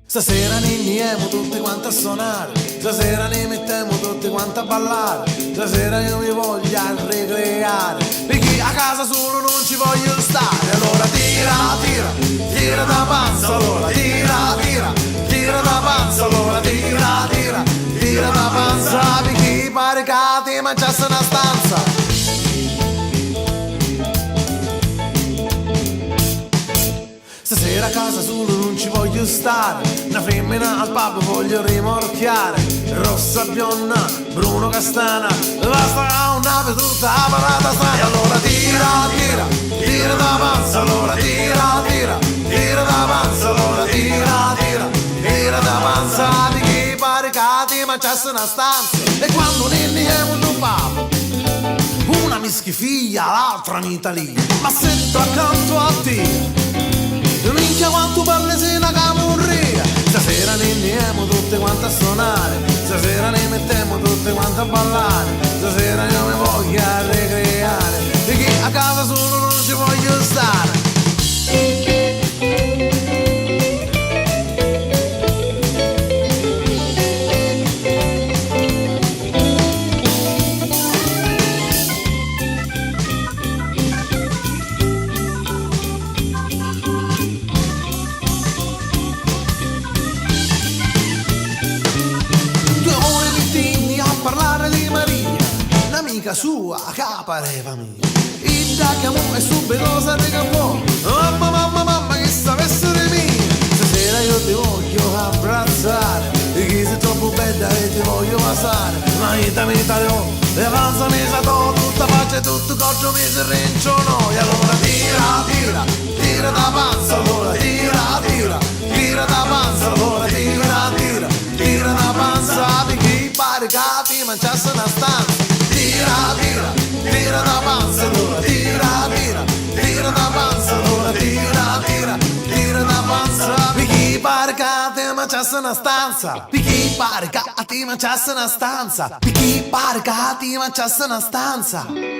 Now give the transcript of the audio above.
Stasera ne iniemo tutti quanti a suonare, stasera ne mettiamo tutti quanti a ballare, stasera io mi voglio ricreare, perché a casa solo non ci voglio stare. Allora tira, tira, tira da panza, allora tira, tira, tira da panza, allora tira, tira, tira da panza, perché pare che ti mangiasse una stanza. Stasera a casa solo non ci voglio stare, una femmina al pub voglio rimorchiare, rossa, bionda, bruno, castana, basta una veduta parata strana. E allora tira, tira, tira da panza, allora tira, tira, tira da panza, allora tira, tira, tira da panza, di chi pare che ti mangiasse una stanza. E quando ne andiamo un pub, una mi schifiglia, l'altra mi italia, ma sento accanto a te minchia quanto parli se una camurria. Stasera ne andiamo tutte quante a suonare, stasera ne mettiamo tutte quante a ballare, stasera io mi voglio ricreare, perché a casa solo non ci voglio stare. Sua che pareva mia, e da chiamò e subito si recapò, mamma mamma mamma che sapesse di me. Stasera io ti voglio abbracciare, perché sei troppo bella e ti voglio passare, ma io ti metto le panza mi sa tutta faccia e tutto corpo mi si rincionò. E allora tira, tira, tira da panza, allora tira, tira, tira da panza, allora tira, tira, tira da panza, perché pare che ti mangiasse una stanza. Tira, tira, tira da panza, allora tira, tira, tira da panza, allora tira, tira, tira da panza, perché pare che ti mangiasse una stanza, perché pare che ti mangiasse una stanza, perché pare che ti mangiasse una stanza.